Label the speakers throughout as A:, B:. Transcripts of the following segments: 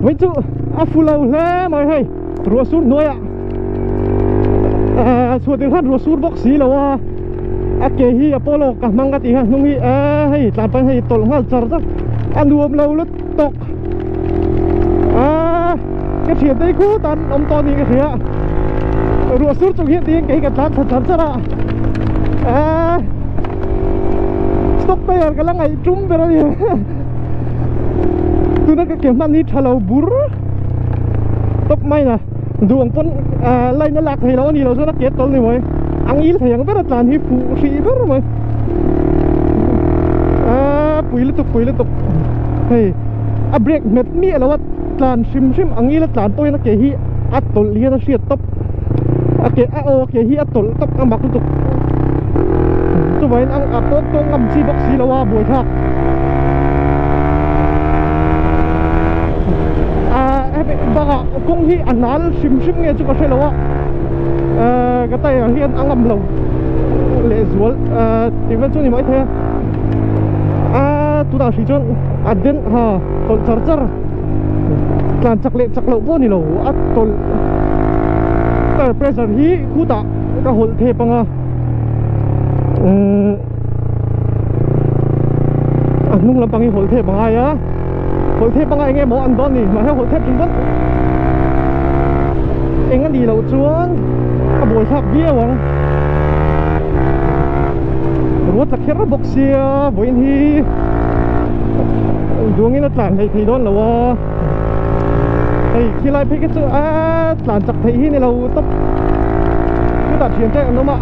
A: vậy chứ fulau le mày hay rùa sút nuôi suốt tiếng hát rùa sút bốc xí là kể hi Apollo cả mang cái gì ha nung hi hay làm phải hay tol hoa char chắc ăn nuông lâu lứt tóc cái thiệt đấy cú tan ông to đi cái thiệt rùa sút trong hiện tiếng cái tan thật thật stop player cái là ngày trúng về rồi tu nak ke man ni thalau bur top mai na duang pon lai na lak thei lo ni lo so nak ke tol ni moi angil theyang ber tlan hi pu ri ber moi puil tuk hey break met mi lo wat tlan sim angil tlan poi nak ke hi atol li na sia top ke hi atol top amak tuk tu bain ang apok tong ngam si bok si lawa boi thak baka kung hi anal sim nghe chu ka thelo cái tay hian angam lo le zual even chu ni mai the tu da si chon aden ha tol char tlan chak lo po ni lo tol pressure hi khu ta ka hol the panga nung lampang hi hol the panga ya hol thép bằng anh em món ăn đó nè mà theo hol thép chúng vẫn anh ăn đi lâu chuan buổi tháp bia vâng ruột là khét bọc xia với anh hi duông nó tàn thì đó là hey khi lại thấy cái chữ tàn chặt thấy hi này lâu tấp cứ đặt tiền chạy nó mà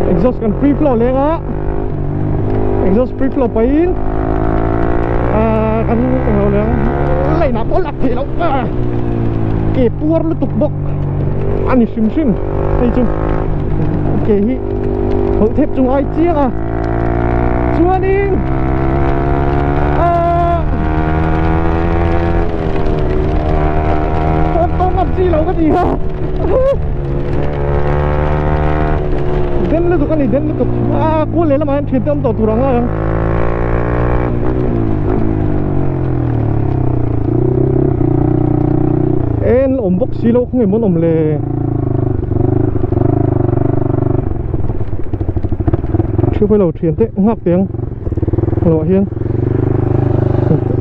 A: exhaust can free flow lên á exhaust free flow pain kan lai na polak thì lâu ke puar lu tuk bok ani sim hay chung ke hi hol thép chung ai chia chuan in tông ngập gì lâu cái gì ha den lu tuk ani den lu tuk cô lấy làm anh thiệt tâm tổ turang á en ombok silo không em muốn om le chưa phải lâu thiền tệ ngạc tiếng lộ hiên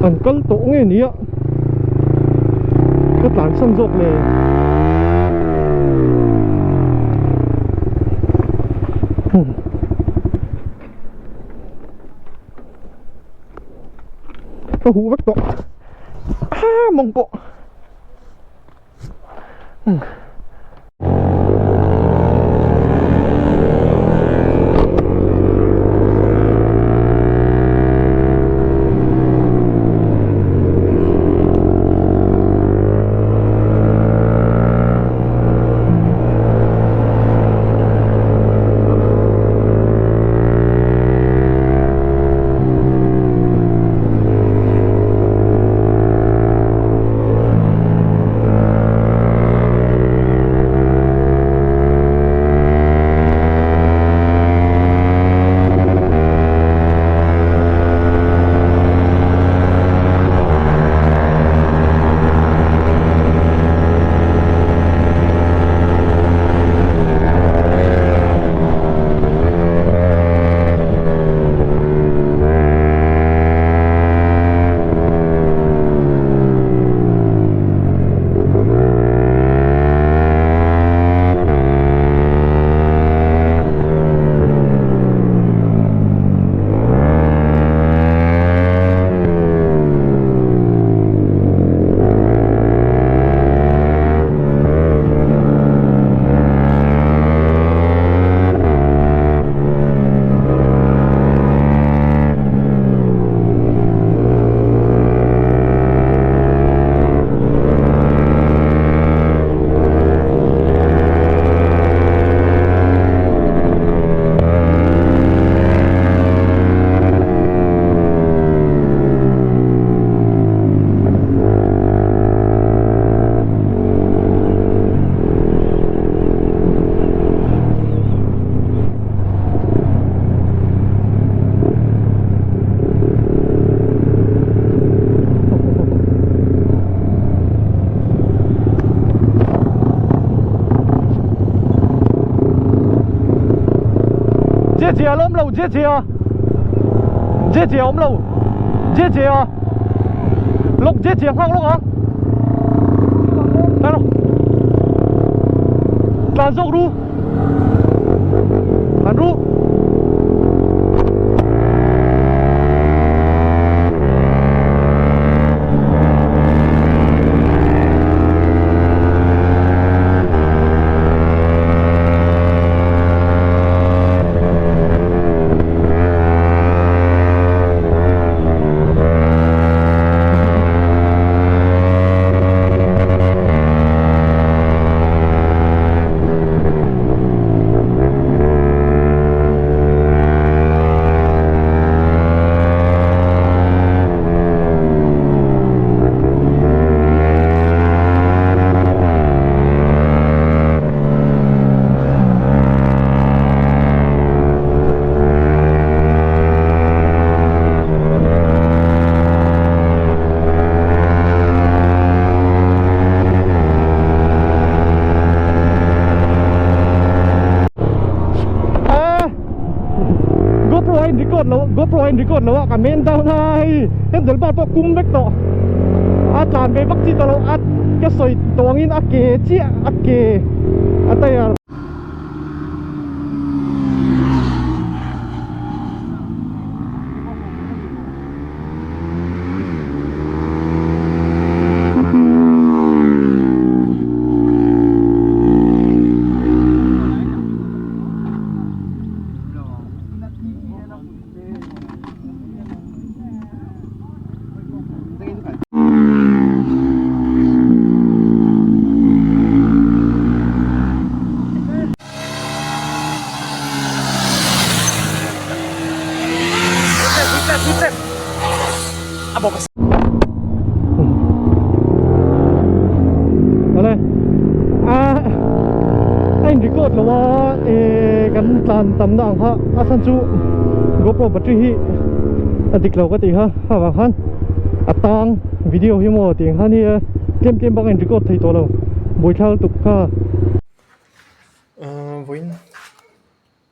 A: ăn cân tổ nghe ní ạ cái tán sân rộp này cái hú vách tổ mong bộ chia lom lâu chia ôm lâu chia lúc chia hoang lúc hả đâu là dốc ru hẳn ru GoPro anh record lo ka main down hai hen del ba po kum bek to at lan be bak chi to lo at ke soi tongin a ke chi a ke ataya anh record lo wa kan tlan tam dang ha asan chu GoPro battery hi adik lo ka ti ha wa khan atang video hi mo ting han hi kem bang anh record thei to lo boi thal tuk kha voin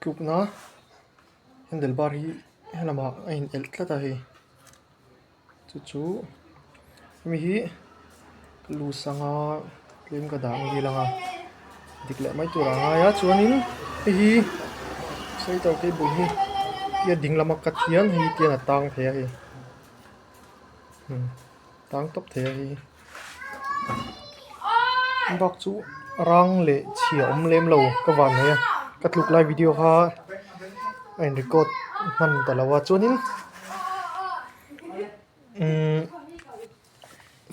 A: kuk na handlebar hi helama ain el tlata hi chu mi hi lu sanga lim ka dang hi langa dikle mai tu ranga ya chuanin hi sei to ke bu hi ya dinglama ka thian hi tian atang the hi tang top the hi bak chu rang le chiom lem lo ka wan he ka tluk live video ha ain record man talawa chuanin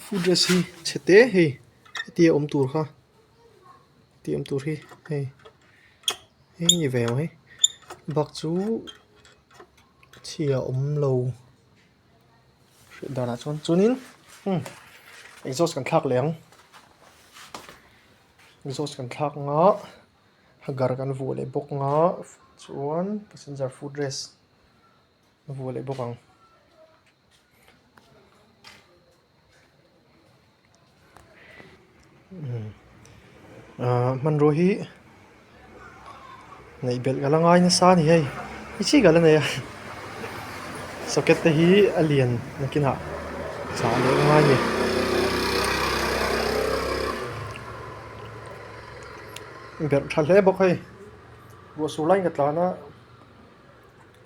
A: food resi chete he ti om tur kha tiệm tur hi hey như vậy ấy bác chú chia lâu đó là cho nín exhaust cần thắc lẻng exhaust cần thắc ngõ hagar cần vụ lại bốc ngõ chuan passenger footrest vụ lại bốc ang man rồi hi này bel galang ai na sa ni hey ichi galan ya socket te hi alien nakin ha sa le ngai ni bel thale bok hey bo sulai ngatla na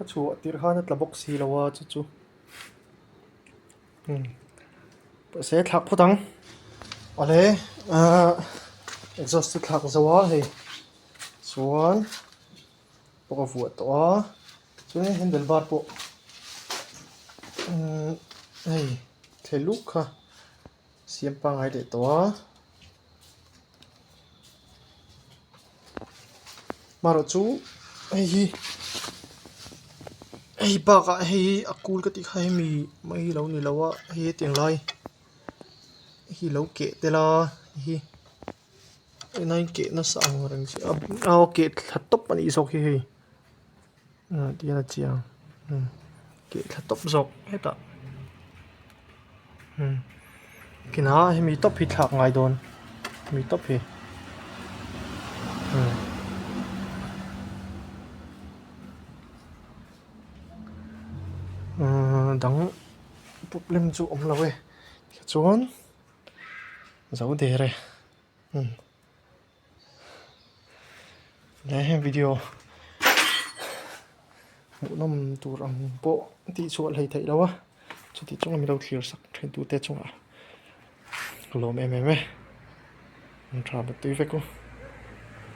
A: chu tir ha na tla bok si lawa chu se thak phutang ale exhaust thak zawa hey chuan poka vuat to chuan handlebar po hey theluk kha siam pa ngai de to maro chu hey ba ka hey akul ka ti khai mi mai lo ni lawa he tiang lai hi lo ke te la hi nai ke na sang rang si ke thatop ani sok hi hei ti na chiang ke thatop zok heta kina hi mi top hi thak ngai don mi top hi problem chu om lo we chuan zo de re nè video một năm tur ang po ti chual hei thei lawa chu ti chung mi lo thlir sak then tu te chunga lom em em e tra ba tu ve ko